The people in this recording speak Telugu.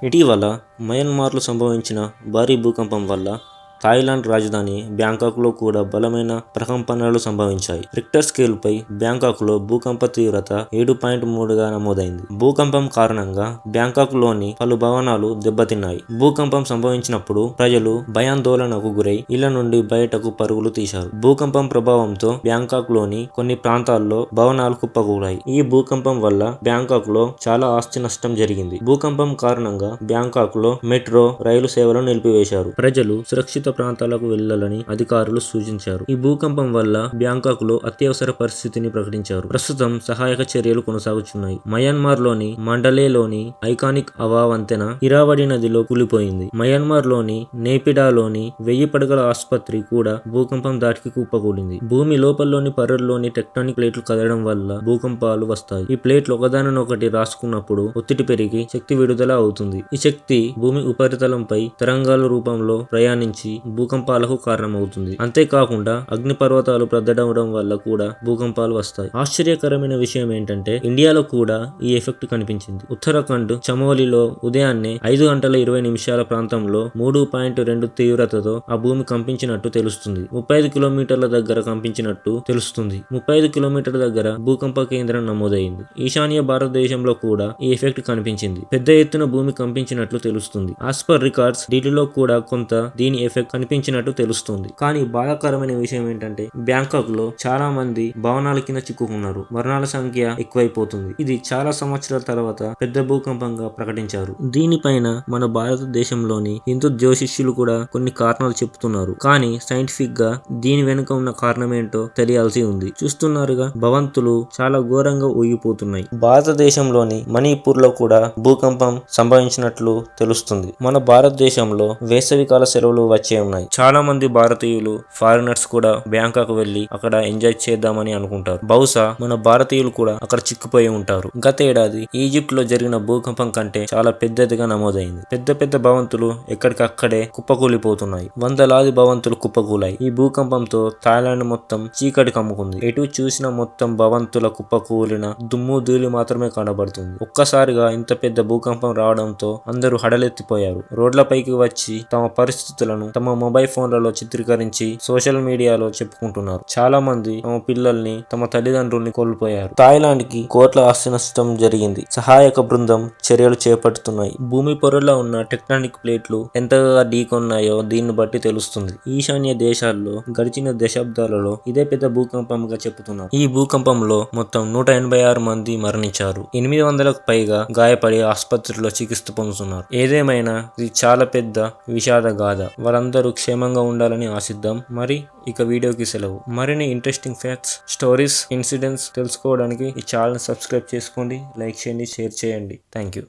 ఇటీవల మయన్మార్లో సంభవించిన భారీ భూకంపం వల్ల థాయిలాండ్ రాజధాని బ్యాంకాక్లో కూడా బలమైన ప్రకంపనలు సంభవించాయి. రిక్టర్ స్కేల్పై బ్యాంకాక్లో భూకంప తీవ్రత 7.3గా నమోదైంది. భూకంపం కారణంగా బ్యాంకాక్లోని పలు భవనాలు దెబ్బతిన్నాయి. భూకంపం సంభవించినప్పుడు ప్రజలు భయాందోళనకు గురై ఇళ్ల నుండి బయటకు పరుగులు తీశారు. భూకంపం ప్రభావంతో బ్యాంకాక్లోని కొన్ని ప్రాంతాల్లో భవనాలు కుప్పకూలాయి. ఈ భూకంపం వల్ల బ్యాంకాక్లో చాలా ఆస్తి నష్టం జరిగింది. భూకంపం కారణంగా బ్యాంకాక్లో మెట్రో, రైలు సేవలను నిలిపివేశారు. ప్రజలు సురక్షిత ప్రాంతాలకు వెళ్లాలని అధికారులు సూచించారు. ఈ భూకంపం వల్ల బ్యాంకాక్ లో అత్యవసర పరిస్థితిని ప్రకటించారు. ప్రస్తుతం సహాయక చర్యలు కొనసాగుతున్నాయి. మయన్మార్ లోని మండలేలోని ఐకానిక్ అవా వంతెన ఇరావడి నదిలో కూలిపోయింది. మయన్మార్ లోని నేపిడాలోని 1000 పడకల ఆసుపత్రి కూడా భూకంపం దాటికి కుప్పకూలింది. భూమి లోపల్లోని పొరల్లోని టెక్టానిక్ ప్లేట్లు కదలడం వల్ల భూకంపాలు వస్తాయి. ఈ ప్లేట్లు ఒకదానినొకటి రాసుకున్నప్పుడు ఒత్తిడి పెరిగి శక్తి విడుదల అవుతుంది. ఈ శక్తి భూమి ఉపరితలంపై తరంగాల రూపంలో ప్రయాణించి భూకంపాలకు కారణమవుతుంది. అంతేకాకుండా అగ్నిపర్వతాలు ప్రద్దడవడం వల్ల కూడా భూకంపాలు వస్తాయి. ఆశ్చర్యకరమైన విషయం ఏంటంటే ఇండియాలో కూడా ఈ ఎఫెక్ట్ కనిపించింది. ఉత్తరాఖండ్ చమోలిలో ఉదయాన్నే 5:20 ప్రాంతంలో 3.2 తీవ్రతతో ఆ భూమి కంపించినట్టు తెలుస్తుంది. 35 కిలోమీటర్ల దగ్గర కంపించినట్టు తెలుస్తుంది. 35 కిలోమీటర్ల దగ్గర భూకంప కేంద్రం నమోదైంది. ఈశాన్య భారతదేశంలో కూడా ఈ ఎఫెక్ట్ కనిపించింది. పెద్ద ఎత్తున భూమి కంపించినట్లు తెలుస్తుంది. యాజ్ పర్ రికార్డ్స్ ఢిల్లీలో కూడా కొంత దీని ఎఫెక్ట్ కనిపించినట్టు తెలుస్తుంది. కానీ బాధాకరమైన విషయం ఏంటంటే బ్యాంకాక్ లో చాలా మంది భవనాల కింద చిక్కుకున్నారు. మరణాల సంఖ్య ఎక్కువైపోతుంది. ఇది చాలా సంవత్సరాల తర్వాత పెద్ద భూకంపంగా ప్రకటించారు. దీనిపైన మన భారతదేశంలోని హిందూ జ్యోతిష్యులు కూడా కొన్ని కారణాలు చెప్తున్నారు. కానీ సైంటిఫిక్ గా దీని వెనుక ఉన్న కారణం ఏంటో తెలియాల్సి ఉంది. చూస్తున్నారుగా, భవంతులు చాలా ఘోరంగా ఊగిపోతున్నాయి. భారతదేశంలోని మణిపూర్ లో కూడా భూకంపం సంభవించినట్లు తెలుస్తుంది. మన భారతదేశంలో వేసవికాల సెలవులు వచ్చే ఉన్నాయి. చాలా మంది భారతీయులు, ఫారినర్స్ కూడా బ్యాంకాక్ వెళ్లి అక్కడ ఎంజాయ్ చేద్దామని అనుకుంటారు. బహుశా మన భారతీయులు కూడా అక్కడ చిక్కుపోయి ఉంటారు. గత ఏడాది ఈజిప్ట్ లో జరిగిన భూకంపం కంటే చాలా పెద్దదిగా నమోదైంది. పెద్ద పెద్ద భవంతులు ఎక్కడికక్కడే కుప్పకూలిపోతున్నాయి. వందలాది భవంతులు కుప్పకూలాయి. ఈ భూకంపంతో థాయిలాండ్ మొత్తం చీకటి కమ్ముకుంది. ఎటు చూసినా మొత్తం భవంతుల కుప్పకూలిన దుమ్ము ధూళి మాత్రమే కనబడుతుంది. ఒక్కసారిగా ఇంత పెద్ద భూకంపం రావడంతో అందరూ హడలెత్తిపోయారు. రోడ్లపైకి వచ్చి తమ పరిస్థితులను తమ మొబైల్ ఫోన్లలో చిత్రీకరించి సోషల్ మీడియాలో చెప్పుకుంటున్నారు. చాలా మంది తమ పిల్లల్ని, తమ తల్లిదండ్రుల్ని కోల్పోయారు. థాయిలాండ్ కి కోట్ల ఆస్తి నష్టం జరిగింది. సహాయక బృందం చర్యలు చేపడుతున్నాయి. భూమి పొరలో ఉన్న టెక్టానిక్ ప్లేట్లు ఎంతగా ఢీకొన్నాయో దీన్ని బట్టి తెలుస్తుంది. ఈశాన్య దేశాల్లో గడిచిన దశాబ్దాలలో ఇదే పెద్ద భూకంపంగా చెబుతున్నారు. ఈ భూకంపంలో మొత్తం 186 మంది మరణించారు. 800లకు పైగా గాయపడి ఆసుపత్రిలో చికిత్స పొందుతున్నారు. ఏదేమైనా ఇది చాలా పెద్ద విషాద గాథ. వారందరూ క్షేమంగా ఉండాలని ఆశిద్దాం. మరి ఇక వీడియోకి సెలవు. మరిన్ని ఇంట్రెస్టింగ్ ఫ్యాక్ట్స్, స్టోరీస్, ఇన్సిడెంట్స్ తెలుసుకోవడానికి ఈ ఛానల్ సబ్స్క్రైబ్ చేసుకోండి, లైక్ చేయండి, షేర్ చేయండి. Thank you.